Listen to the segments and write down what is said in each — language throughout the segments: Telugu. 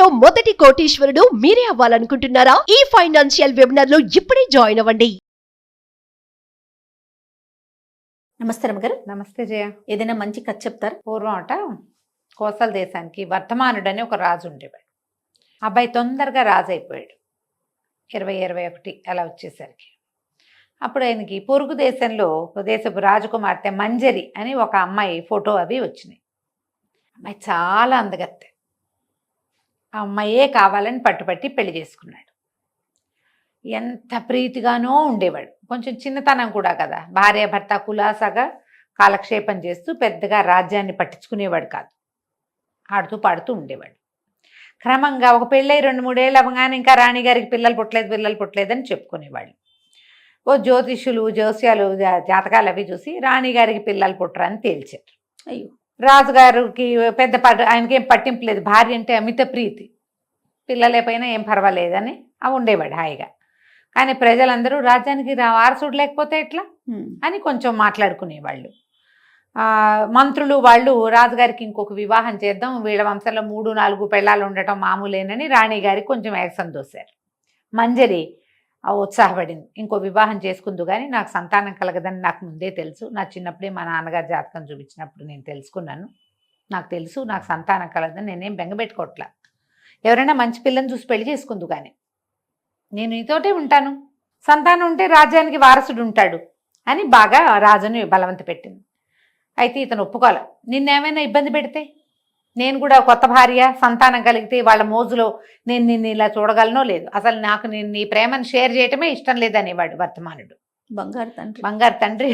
దేశంలో మొదటి కోటీశ్వరుడు మీరే అవ్వాలనుకుంటున్నారా? ఈ ఫైనాన్షియల్ వెబినార్ లో ఇప్పుడే జాయిన్ అవ్వండి. నమస్తే రమ్మగారు. నమస్తే జయ. ఏదైనా మంచి కథ చెప్తారు? పూర్వం అట కోసల దేశానికి వర్ధమానుడని ఒక రాజు ఉండేవాడు. అబ్బాయి తొందరగా రాజు అయిపోయాడు. 20-21 అలా వచ్చేసరికి అప్పుడు ఆయనకి పొరుగు దేశంలో దేశపు రాజకుమార్తె మంజరి అని ఒక అమ్మాయి ఫోటో అవి వచ్చినాయి. అమ్మాయి చాలా అందగత్తె. ఆ అమ్మాయే కావాలని పట్టుపట్టి పెళ్లి చేసుకున్నాడు. ఎంత ప్రీతిగానో ఉండేవాడు. కొంచెం చిన్నతనం కూడా కదా, భార్య భర్త కులాసాగా కాలక్షేపం చేస్తూ పెద్దగా రాజ్యాన్ని పట్టించుకునేవాడు కాదు. ఆడుతూ పాడుతూ ఉండేవాడు. క్రమంగా ఒక పెళ్ళై 2-3 ఏళ్ళు అవగానే ఇంకా రాణిగారికి పిల్లలు పుట్టలేదని చెప్పుకునేవాళ్ళు. ఓ జ్యోతిష్యులు జోస్యాలు జాతకాలు అవి చూసి రాణిగారికి పిల్లలు పుట్టరని తేల్చారు. అయ్యో. రాజుగారికి ఆయనకేం పట్టింపు లేదు. భార్య అంటే అమిత ప్రీతి. పిల్లలేపైనా ఏం పర్వాలేదని ఉండేవాడు హాయిగా. కానీ ప్రజలందరూ రాజ్యానికి వారసుడు లేకపోతే ఎట్లా అని కొంచెం మాట్లాడుకునేవాళ్ళు. మంత్రులు వాళ్ళు రాజుగారికి ఇంకొక వివాహం చేద్దాం, వీళ్ళ వంశంలో 3-4 పెళ్ళాలు ఉండటం మామూలేనని రాణిగారికి కొంచెం ఏకసం దోశారు. మంజరి ఉత్సాహపడింది. ఇంకో వివాహం చేసుకుందు కానీ నాకు సంతానం కలగదని నాకు ముందే తెలుసు. నా చిన్నప్పుడే మా నాన్నగారు జాతకం చూపించినప్పుడు నేను తెలుసుకున్నాను. నాకు తెలుసు నాకు సంతానం కలగదని, నేనేం బెంగపెట్టుకోవట్లా. ఎవరైనా మంచి పిల్లని చూసి పెళ్లి చేసుకుందు కానీ నేను నీతోటే ఉంటాను, సంతానం ఉంటే రాజ్యానికి వారసుడు ఉంటాడు అని బాగా రాజుని బలవంత పెట్టింది. అయితే ఇతను ఒప్పుకోవాలి. నిన్నేమైనా ఇబ్బంది పెడితే నేను కూడా కొత్త భార్య సంతానం కలిగితే వాళ్ళ మోజులో నేను నిన్ను ఇలా చూడగలనో లేదు, అసలు నాకు నేను నీ ప్రేమను షేర్ చేయటమే ఇష్టం లేదనేవాడు వర్ధమానుడు. బంగారు తండ్రి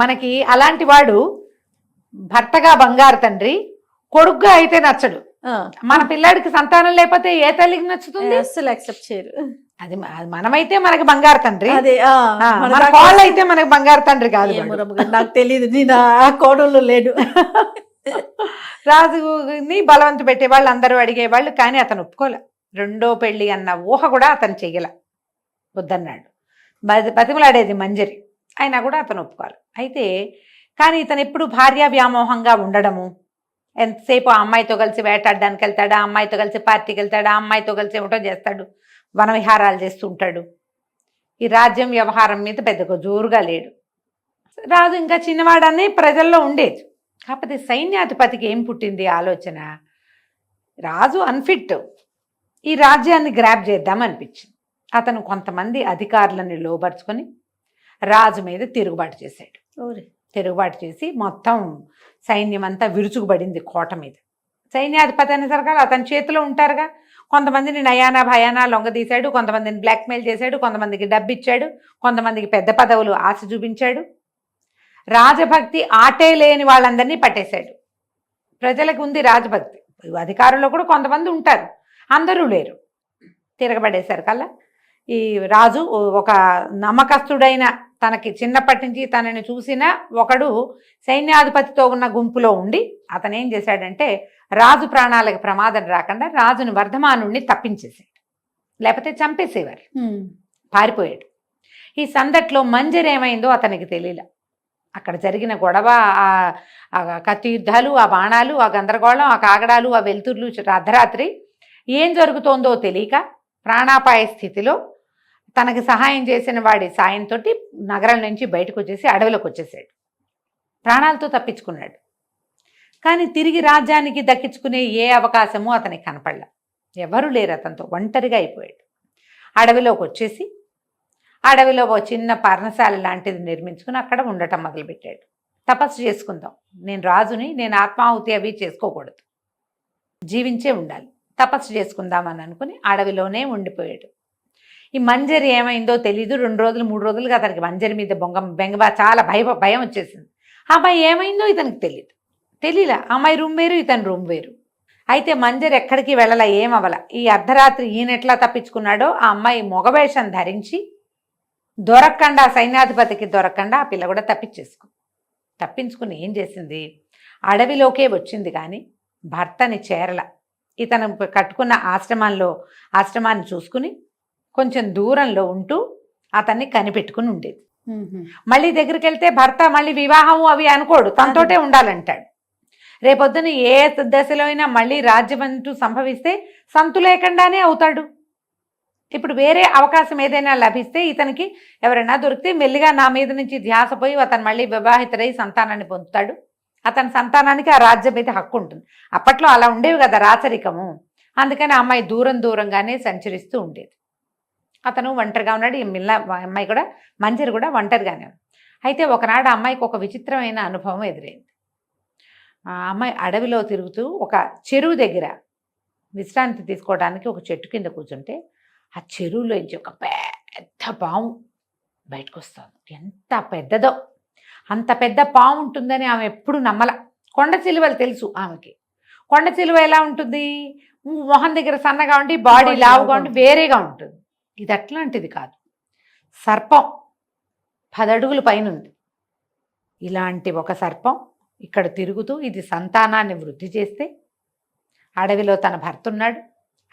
మనకి అలాంటి వాడు భర్తగా బంగారు తండ్రి, కొడుకుగా అయితే నచ్చడు. మన పిల్లాడికి సంతానం లేకపోతే ఏ తల్లికి నచ్చుతుంది? అస్సలు యాక్సెప్ట్ చేయరు. అది మనమైతే మనకి బంగారు తండ్రి, అదే మన కోళ్ళు అయితే మనకి బంగారు తండ్రి కాదు. నాకు తెలియదు, నేను ఆ కోడళ్ళు లేడు. రాజుని బలవంత పెట్టేవాళ్ళు అందరూ అడిగేవాళ్ళు, కానీ అతను ఒప్పుకోలే. 2వ పెళ్లి అన్న ఊహ కూడా అతను చెయ్యల, వద్దన్నాడు. బతిమలాడేది మంజరి, అయినా కూడా అతను ఒప్పుకోవాలి. అయితే కానీ ఇతను ఎప్పుడు భార్యా వ్యామోహంగా ఉండడము, ఎంతసేపు ఆ అమ్మాయితో కలిసి వేటాడడానికి వెళ్తాడు, ఆ అమ్మాయితో కలిసి పార్టీకి వెళ్తాడు, ఆ అమ్మాయితో కలిసి ఏమిటో చేస్తాడు, వన విహారాలు చేస్తూ ఉంటాడు. ఈ రాజ్యం వ్యవహారం మీద పెద్దగా జోరుగా లేడు. రాజు ఇంకా చిన్నవాడని ప్రజల్లో ఉండేది. కాకపోతే సైన్యాధిపతికి ఏం పుట్టింది ఆలోచన, రాజు అన్ఫిట్, ఈ రాజ్యాన్ని గ్రాప్ చేద్దామనిపించింది. అతను కొంతమంది అధికారులను లోబరుచుకొని రాజు మీద తిరుగుబాటు చేశాడు. తిరుగుబాటు చేసి మొత్తం సైన్యం అంతా విరుచుకుపడింది కోట మీద. సైన్యాధిపతి అనేసరికి అతని చేతిలో ఉంటారుగా, కొంతమందిని నయానా భయానా లొంగదీశాడు, కొంతమందిని బ్లాక్మెయిల్ చేశాడు, కొంతమందికి డబ్బు ఇచ్చాడు, కొంతమందికి పెద్ద పదవులు ఆశ చూపించాడు. రాజభక్తి ఆటే లేని వాళ్ళందరినీ పట్టేశాడు. ప్రజలకు ఉంది రాజభక్తి, అధికారుల్లో కూడా కొంతమంది ఉంటారు, అందరూ లేరు. తిరగబడేశారు కల్లా. ఈ రాజు ఒక నమ్మకస్తుడైన, తనకి చిన్నప్పటి నుంచి తనని చూసిన ఒకడు సైన్యాధిపతితో ఉన్న గుంపులో ఉండి అతను ఏం చేశాడంటే రాజు ప్రాణాలకు ప్రమాదం రాకుండా రాజుని వర్ధమానుడిని తప్పించేశాడు, లేకపోతే చంపేసేవారు. పారిపోయాడు. ఈ సందట్లో మంజరి ఏమైందో అతనికి తెలియలే. అక్కడ జరిగిన గొడవ, ఆ కత్తి యుద్ధాలు, ఆ బాణాలు, ఆ గందరగోళం, ఆ కాగడాలు, ఆ వెలుతుర్లు, అర్ధరాత్రి ఏం జరుగుతోందో తెలియక ప్రాణాపాయ స్థితిలో తనకి సహాయం చేసిన వాడి సాయంతో నగరం నుంచి బయటకు వచ్చేసి అడవిలోకి వచ్చేసాడు. ప్రాణాలతో తప్పించుకున్నాడు. కానీ తిరిగి రాజ్యానికి దక్కించుకునే ఏ అవకాశమూ అతనికి కనపడలే. ఎవరు లేరు, అతనితో ఒంటరిగా అయిపోయాడు. అడవిలోకి వచ్చేసి అడవిలో ఒక చిన్న పర్ణశాల లాంటిది నిర్మించుకుని అక్కడ ఉండటం మొదలుపెట్టాడు. తపస్సు చేసుకుందాం, నేను రాజుని, నేను ఆత్మాహుతి అవి చేసుకోకూడదు, జీవించే ఉండాలి, తపస్సు చేసుకుందామని అనుకుని అడవిలోనే ఉండిపోయాడు. ఈ మంజరి ఏమైందో తెలీదు. 2 రోజులు 3 రోజులుగా అతనికి మంజరి మీద బెంగ చాలా భయం వచ్చేసింది. ఆ అమ్మాయి ఏమైందో ఇతనికి తెలియలా. అమ్మాయి రూమ్ వేరు, ఇతని రూమ్ వేరు. అయితే మంజరి ఎక్కడికి వెళ్ళలా, ఏమవల. ఈ అర్ధరాత్రి ఈయనెట్లా తప్పించుకున్నాడో ఆ అమ్మాయి మొగవేషం ధరించి దొరక్కండా, సైన్యాధిపతికి దొరక్కండా ఆ పిల్ల కూడా తప్పించుకుని ఏం చేసింది, అడవిలోకే వచ్చింది కానీ భర్తని చేరల. ఇతను కట్టుకున్న ఆశ్రమాన్ని చూసుకుని కొంచెం దూరంలో ఉంటూ అతన్ని కనిపెట్టుకుని ఉండేది. మళ్ళీ దగ్గరికి వెళ్తే భర్త మళ్ళీ వివాహము అవి అనుకోడు, తనతోటే ఉండాలంటాడు. రేపొద్దున ఏ దశలో అయినా మళ్ళీ రాజ్యం అంటూ సంభవిస్తే సంతు లేకుండానే అవుతాడు. ఇప్పుడు వేరే అవకాశం ఏదైనా లభిస్తే ఇతనికి ఎవరైనా దొరికితే మెల్లిగా నా మీద నుంచి ధ్యాస పోయి అతను మళ్ళీ వివాహితుడై సంతానాన్ని పొందుతాడు. అతని సంతానానికి ఆ రాజ్యం మీద హక్కు ఉంటుంది. అప్పట్లో అలా ఉండేవి కదా రాచరికము. అందుకని ఆ అమ్మాయి దూరంగానే సంచరిస్తూ ఉండేది. అతను ఒంటరిగా ఉన్నాడు. ఈ అమ్మాయి కూడా మంజరి కూడా ఒంటరిగానే ఉంది. అయితే ఒకనాడు ఆ అమ్మాయికి ఒక విచిత్రమైన అనుభవం ఎదురైంది. ఆ అమ్మాయి అడవిలో తిరుగుతూ ఒక చెరువు దగ్గర విశ్రాంతి తీసుకోవడానికి ఒక చెట్టు కింద కూర్చుంటే ఆ చెరువులోంచి ఒక పెద్ద పాము బయటకు వస్తుంది. ఎంత పెద్దదో, అంత పెద్ద పాము ఉంటుందని ఆమె ఎప్పుడు నమ్మల. కొండ చిలువలు తెలుసు ఆమెకి. కొండ చిలువ ఎలా ఉంటుంది, మొహం దగ్గర సన్నగా ఉండి బాడీ లావుగా ఉండి వేరేగా ఉంటుంది. ఇది అట్లాంటిది కాదు. సర్పం 10 అడుగుల పైన ఉంది. ఇలాంటి ఒక సర్పం ఇక్కడ తిరుగుతూ ఇది సంతానాన్ని వృద్ధి చేస్తే, అడవిలో తన భర్త ఉన్నాడు,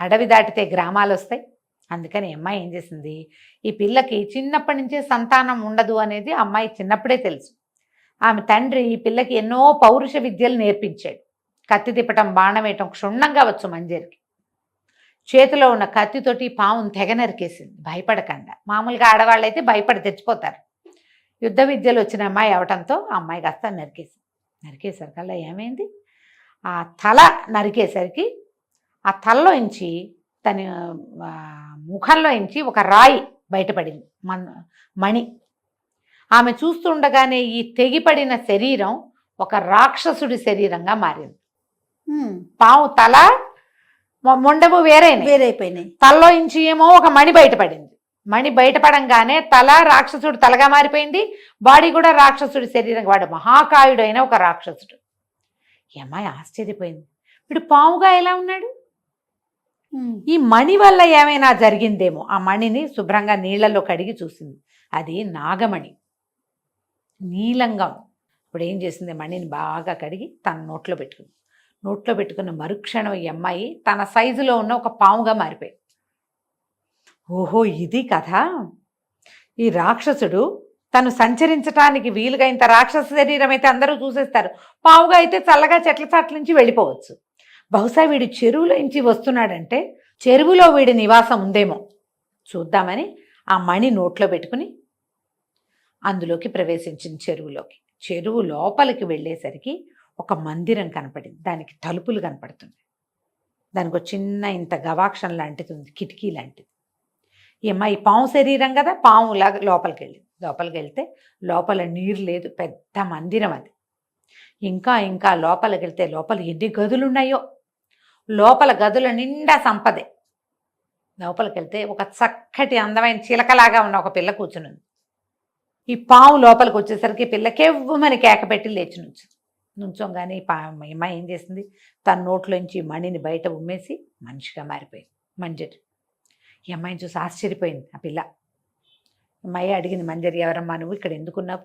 అడవి దాటితే గ్రామాలు వస్తాయి. అందుకని అమ్మాయి ఏం చేసింది, ఈ పిల్లకి చిన్నప్పటి నుంచే సంతానం ఉండదు అనేది అమ్మాయి చిన్నప్పుడే తెలుసు. ఆమె తండ్రి ఈ పిల్లకి ఎన్నో పౌరుష విద్యలు నేర్పించాడు. కత్తి తిప్పటం, బాణం వేయటం క్షుణ్ణంగా వచ్చు మంజరికి. చేతిలో ఉన్న కత్తితోటి పావును తెగ నరికేసింది భయపడకుండా. మామూలుగా ఆడవాళ్ళు అయితే భయపడి తెచ్చిపోతారు. యుద్ధ విద్యలు వచ్చిన అమ్మాయి అవటంతో ఆ అమ్మాయి కాస్త నరికేసరికల్లా ఏమైంది, ఆ తల నరికేసరికి ఆ తలలోంచి తన ముఖంలో నుంచి ఒక రాయి బయటపడింది, మణి. ఆమె చూస్తుండగానే ఈ తెగిపడిన శరీరం ఒక రాక్షసుడి శరీరంగా మారింది. పాము తల మొండము వేరైపోయినాయి. తలలో నుంచి ఏమో ఒక మణి బయటపడింది. మణి బయటపడంగానే తల రాక్షసుడు తలగా మారిపోయింది, బాడీ కూడా రాక్షసుడి శరీరం. వాడు మహాకాయుడు అయిన ఒక రాక్షసుడు. ఈ అమ్మాయి ఆశ్చర్యపోయింది, వీడు పాముగా ఎలా ఉన్నాడు? ఈ మణి వల్ల ఏమైనా జరిగిందేమో. ఆ మణిని శుభ్రంగా నీళ్లలో కడిగి చూసింది. అది నాగమణి, నీలంగా. ఇప్పుడు ఏం చేసింది, మణిని బాగా కడిగి తన నోట్లో పెట్టుకుంది. నోట్లో పెట్టుకున్న మరుక్షణం ఈ అమ్మాయి తన సైజులో ఉన్న ఒక పాముగా మారిపోయింది. ఓహో, ఇది కథ. ఈ రాక్షసుడు తను సంచరించడానికి వీలుగా, ఇంత రాక్షస శరీరం అయితే అందరూ చూసేస్తారు, పావుగా అయితే చల్లగా చెట్ల చాట్ల నుంచి వెళ్ళిపోవచ్చు. బహుశా వీడు చెరువులో నుంచి వస్తున్నాడంటే చెరువులో వీడి నివాసం ఉందేమో చూద్దామని ఆ మణి నోట్లో పెట్టుకుని అందులోకి ప్రవేశించింది. చెరువు లోపలికి వెళ్ళేసరికి ఒక మందిరం కనపడింది. దానికి తలుపులు కనపడుతుంది. దానికి ఒక చిన్న ఇంత గవాక్షం లాంటిది ఉంది, కిటికీ లాంటిది. ఈ అమ్మాయి పాము శరీరం కదా, పాములాగా లోపలికి వెళ్ళింది. లోపలికి వెళ్తే లోపల నీరు లేదు, పెద్ద మందిరం అది. ఇంకా లోపలికి వెళ్తే లోపల ఎన్ని గదులు ఉన్నాయో, లోపల గదుల నిండా సంపదే. లోపలికి వెళ్తే ఒక చక్కటి అందమైన చిలకలాగా ఉన్న ఒక పిల్ల కూర్చునుంది. ఈ పాము లోపలికి వచ్చేసరికి పిల్లకెవ్వమని కేకపెట్టి లేచి నుంచోగానే ఈ అమ్మాయి ఏం చేసింది, తన నోట్లోంచి మణిని బయట ఉమ్మేసి మనిషిగా మారిపోయింది మంజరి. ఈ అమ్మాయిని చూసి ఆశ్చర్యపోయింది ఆ పిల్ల. అమ్మాయి అడిగింది, మంజరి ఎవరమ్మా నువ్వు, ఇక్కడ ఎందుకున్నావు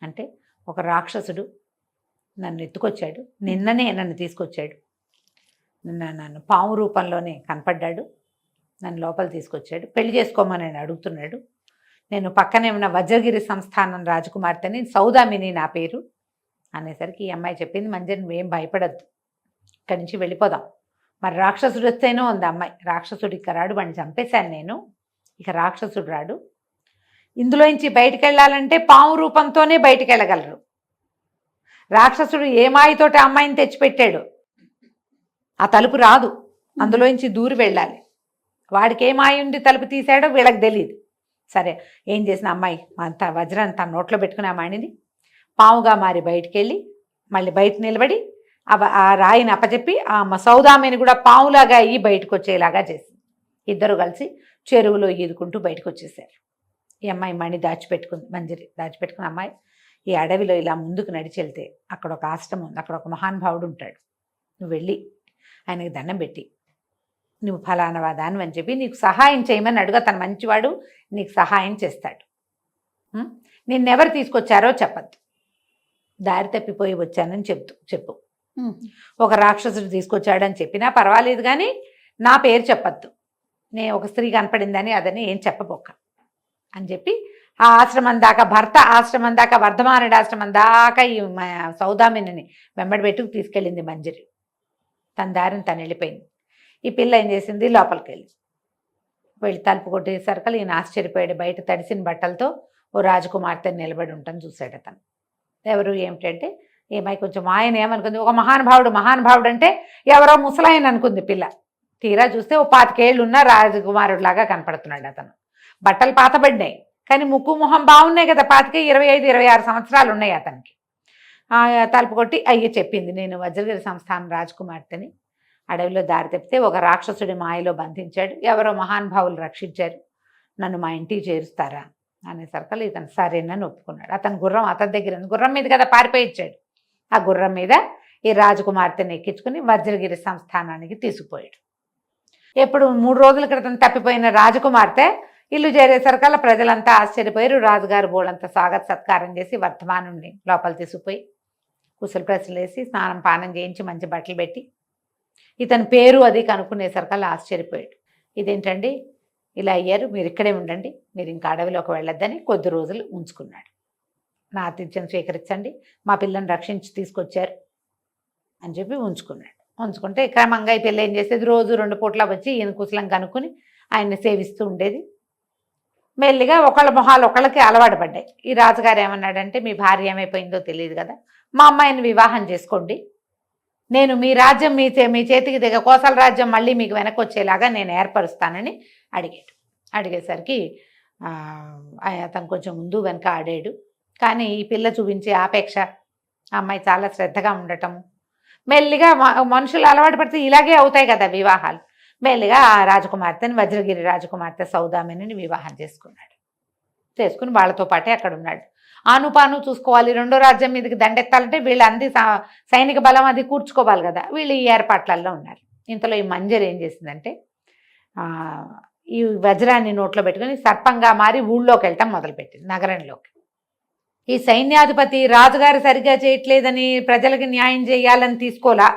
అంటే, ఒక రాక్షసుడు నన్ను ఎత్తుకొచ్చాడు, నిన్ననే నన్ను తీసుకొచ్చాడు, నన్ను పాము రూపంలోనే కనపడ్డాడు, నన్ను లోపల తీసుకొచ్చాడు, పెళ్లి చేసుకోమని నేను అడుగుతున్నాడు. నేను పక్కనే ఉన్న వజ్రగిరి సంస్థానం రాజకుమార్తెని, సౌదామిని నా పేరు అనేసరికి ఈ అమ్మాయి చెప్పింది, మంజరి నువ్వేం భయపడద్దు, ఇక్కడి నుంచి వెళ్ళిపోదాం. మరి రాక్షసుడు వస్తేనో ఉంది అమ్మాయి. రాక్షసుడు ఇక రాడు, వాడిని చంపేశాను నేను, ఇక రాక్షసుడు రాడు. ఇందులోంచి బయటికి వెళ్ళాలంటే పాము రూపంతోనే బయటికి వెళ్ళగలరు. రాక్షసుడు ఏ మాయతోటి అమ్మాయిని తెచ్చిపెట్టాడు, ఆ తలుపు రాదు, అందులోంచి దూరి వెళ్ళాలి. వాడికి ఏ మాయ ఉండి తలుపు తీసాడో వీళ్ళకి తెలియదు. సరే, ఏం చేసిన అమ్మాయి అంత వజ్రాన్ని తన నోట్లో పెట్టుకుని ఆ మాయని పాముగా మారి బయటికి వెళ్ళి మళ్ళీ బయట నిలబడి ఆ రాయిని అప్పచెప్పి ఆ సౌదామిని కూడా పాములాగా అయ్యి బయటకు వచ్చేలాగా చేసింది. ఇద్దరు కలిసి చెరువులో ఈదుకుంటూ బయటకు వచ్చేసారు. ఈ అమ్మాయి మణి దాచిపెట్టుకుంది, మంజరి దాచిపెట్టుకున్న అమ్మాయి ఈ అడవిలో ఇలా ముందుకు నడిచి వెళ్తే అక్కడ ఒక ఆశ్రమం ఉంది, అక్కడ ఒక మహానుభావుడు ఉంటాడు. నువ్వు వెళ్ళి ఆయనకి దండం పెట్టి నువ్వు ఫలానా వాదాన్ని అని చెప్పి నీకు సహాయం చేయమని అడుగు. తను మంచివాడు, నీకు సహాయం చేస్తాడు. నిన్నెవరు తీసుకొచ్చారో చెప్పద్దు, దారి తప్పిపోయి వచ్చానని చెప్పు. ఒక రాక్షసుడు తీసుకొచ్చాడని చెప్పినా పర్వాలేదు, కానీ నా పేరు చెప్పద్దు, నేను ఒక స్త్రీ కనపడిందని అదని ఏం చెప్పబోక అని చెప్పి ఆ ఆశ్రమం దాకా, భర్త ఆశ్రమం దాకా, వర్ధమానుడి ఆశ్రమం దాకా ఈ సౌదామిని వెంబడి పెట్టుకు తీసుకెళ్ళింది మంజరి. తన దారిని తను వెళ్ళిపోయింది. ఈ పిల్ల ఏం చేసింది, లోపలికి వెళ్ళి తలుపు కొట్టేసరికి ఈయన ఆశ్చర్యపోయాడు. బయట తడిసిన బట్టలతో ఓ రాజకుమార్తె నిలబడి ఉంటాను చూశాడు అతను. ఎవరు ఏమిటంటే, ఏమై కొంచెం ఆయన ఏమనుకుంది, ఒక మహానుభావుడు అంటే ఎవరో ముసలాయన అనుకుంది పిల్ల. తీరా చూస్తే ఓ 25 ఏళ్ళు ఉన్న రాజకుమారుడిలాగా కనపడుతున్నాడు అతను. బట్టలు పాతబడినాయి కానీ ముక్కు మొహం బాగున్నాయి కదా. 25, 25, 26 సంవత్సరాలు ఉన్నాయి అతనికి. తలుపు కొట్టి అయ్యి చెప్పింది, నేను వజ్రగిరి సంస్థానం రాజకుమార్తెని. అడవిలో దారి తప్పితే ఒక రాక్షసుడి మాయలో బంధించాడు, ఎవరో మహానుభావులు రక్షించారు, నన్ను మా ఇంటికి చేరుస్తారా అనేసరికి ఇతను సరేనని ఒప్పుకున్నాడు. అతను గుర్రం అతని దగ్గర ఉంది, గుర్రం మీద కదా పారిపోయి ఇచ్చాడు. ఆ గుర్రం మీద ఈ రాజకుమార్తెని ఎక్కించుకుని వజ్రగిరి సంస్థానానికి తీసుకుపోయాడు. ఎప్పుడు 3 రోజుల క్రితం తప్పిపోయిన రాజకుమార్తె ఇల్లు చేరేసరికల్లా ప్రజలంతా ఆశ్చర్యపోయారు. రాజుగారు బోళంతా స్వాగత సత్కారం చేసి వర్ధమానుడిని లోపల తీసుకుపోయి కుశల ప్రశ్నలు వేసి స్నానం పానం చేయించి మంచి బట్టలు పెట్టి ఇతని పేరు అది కనుక్కునేసరికల్లా ఆశ్చర్యపోయాడు. ఇదేంటండి ఇలా అయ్యారు, మీరు ఇక్కడే ఉండండి, మీరు ఇంకా అడవిలోకి వెళ్ళొద్దని కొద్ది రోజులు ఉంచుకున్నాడు. నా ఆతిథ్యం స్వీకరించండి, మా పిల్లని రక్షించి తీసుకొచ్చారు అని చెప్పి ఉంచుకున్నాడు. ఉంచుకుంటే క్రమంగా ఈ పిల్ల ఏం చేసేది, రోజు 2 పూట్ల వచ్చి ఈయన కుశలం కనుక్కొని ఆయన్ని సేవిస్తూ ఉండేది. మెల్లిగా ఒకళ్ళ మొహాలు ఒకళ్ళకి అలవాటు పడ్డాయి. ఈ రాజుగారు ఏమన్నాడంటే, మీ భార్య ఏమైపోయిందో తెలియదు కదా, మా అమ్మాయిని వివాహం చేసుకోండి, నేను మీ రాజ్యం మీ చేతికి దిగ కోసల రాజ్యం మళ్ళీ మీకు వెనక్కి వచ్చేలాగా నేను ఏర్పరుస్తానని అడిగాడు. అడిగేసరికి అతను కొంచెం ముందు వెనక ఆడాడు. కానీ ఈ పిల్ల చూపించే ఆపేక్ష, అమ్మాయి చాలా శ్రద్ధగా ఉండటము, మెల్లిగా మనుషులు అలవాటు పడితే ఇలాగే అవుతాయి కదా వివాహాలు. మెల్లిగా ఆ రాజకుమార్తెని, వజ్రగిరి రాజకుమార్తె సౌదామిని వివాహం చేసుకున్నాడు. చేసుకుని వాళ్ళతో పాటే అక్కడ ఉన్నాడు. ఆనుపాను చూసుకోవాలి, 2వ రాజ్యం మీదకి దండెత్తాలంటే వీళ్ళు సైనిక బలం అది కూర్చుకోవాలి కదా, వీళ్ళు ఈ ఏర్పాట్లలో ఉన్నారు. ఇంతలో ఈ మంజరి ఏం చేసిందంటే, ఈ వజ్రాన్ని నోట్లో పెట్టుకుని సర్పంగా మారి ఊళ్ళోకి వెళ్ళటం మొదలుపెట్టింది, నగరంలోకి. ఈ సైన్యాధిపతి రాజుగారు సరిగ్గా చేయట్లేదని ప్రజలకి న్యాయం చేయాలని తీసుకోలా,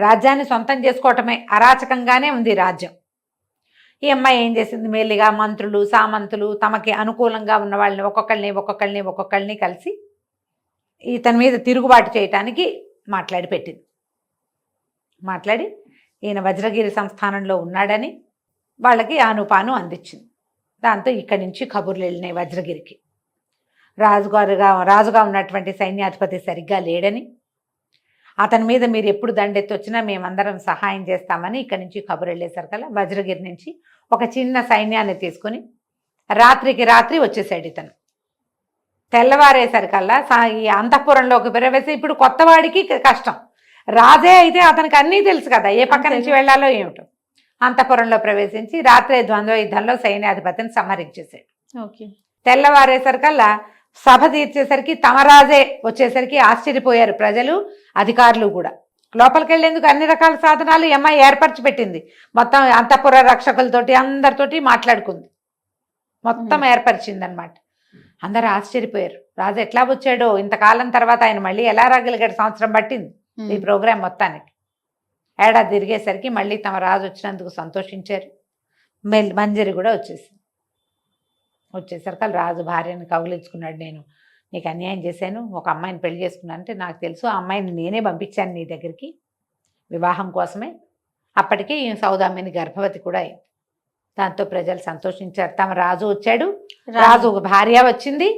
రాజ్యాన్ని సొంతం చేసుకోవటమే అరాచకంగానే ఉంది రాజ్యం. ఈ అమ్మాయి ఏం చేసింది, మెల్లిగా మంత్రులు సామంతులు తమకి అనుకూలంగా ఉన్న వాళ్ళని ఒక్కొక్కళ్ళని కలిసి ఇతని మీద తిరుగుబాటు చేయటానికి పెట్టింది. మాట్లాడి ఈయన వజ్రగిరి సంస్థానంలో ఉన్నాడని వాళ్ళకి ఆనుపాను అందించింది. దాంతో ఇక్కడి నుంచి కబుర్లు వెళ్ళినాయి వజ్రగిరికి. రాజుగా ఉన్నటువంటి సైన్యాధిపతి సరిగ్గా లేడని, అతని మీద మీరు ఎప్పుడు దండెత్తి వచ్చినా మేమందరం సహాయం చేస్తామని ఇక్కడి నుంచి కబురు వెళ్ళేసరికల్లా వజ్రగిరి నుంచి ఒక చిన్న సైన్యాన్ని తీసుకుని రాత్రికి రాత్రి వచ్చేసాడు ఇతను. తెల్లవారేసరికల్లా ఈ అంతఃపురంలోకి ప్రవేశం. ఇప్పుడు కొత్తవాడికి కష్టం, రాజే అయితే అతనికి అన్నీ తెలుసు కదా, ఏ పక్క నుంచి వెళ్ళాలో ఏమిటో. అంతఃపురంలో ప్రవేశించి రాత్రే ద్వంద్వ యుద్ధంలో సైన్యాధిపతిని సంహరించేశాడు. తెల్లవారేసరికల్లా సభ తీర్చేసరికి తమ రాజే వచ్చేసరికి ఆశ్చర్యపోయారు ప్రజలు, అధికారులు కూడా. లోపలికి వెళ్ళేందుకు అన్ని రకాల సాధనాలు అమ్మాయి ఏర్పరిచి పెట్టింది. మొత్తం అంతఃపుర రక్షకులతోటి అందరితోటి మాట్లాడుకుంది, మొత్తం ఏర్పరిచింది అనమాట. అందరూ ఆశ్చర్యపోయారు, రాజు ఎట్లా వచ్చాడో, ఇంతకాలం తర్వాత ఆయన మళ్ళీ ఎలా రాగలిగాడు, సంవత్సరం పట్టింది ఈ ప్రోగ్రాం మొత్తానికి. ఏడాది తిరిగేసరికి మళ్ళీ తమ రాజు వచ్చినందుకు సంతోషించారు. మంజరి కూడా వచ్చేసరికి రాజు భార్యను కౌగిలించుకున్నాడు. నేను నీకు అన్యాయం చేశాను, ఒక అమ్మాయిని పెళ్లి చేసుకున్నాను అంటే నాకు తెలుసు, ఆ అమ్మాయిని నేనే పంపించాను నీ దగ్గరికి వివాహం కోసమే. అప్పటికి సౌదామిని గర్భవతి కూడా అయింది. దాంతో ప్రజలు సంతోషించారు, తమ రాజు వచ్చాడు, రాజు భార్య వచ్చింది,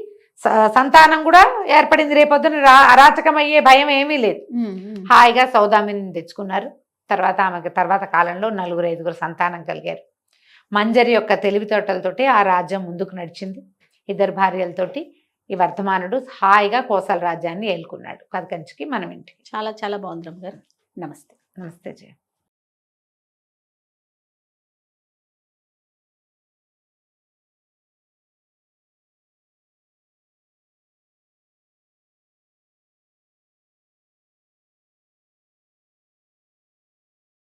సంతానం కూడా ఏర్పడింది. రేపొద్దున అరాచకం అయ్యే భయం ఏమీ లేదు. హాయిగా సౌదామిని తెచ్చుకున్నారు. తర్వాత కాలంలో 4-5 సంతానం కలిగారు. మంజరి యొక్క తెలివితేటలతోటి ఆ రాజ్యం ముందుకు నడిచింది. 2 భార్యలతోటి ఈ వర్ధమానుడు హాయిగా కోసల రాజ్యాన్ని ఏలుకున్నాడు. కథ కంచికి మనం ఇంటికి. చాలా చాలా బాగుంది రమ్య గారు. నమస్తే. నమస్తే జయ.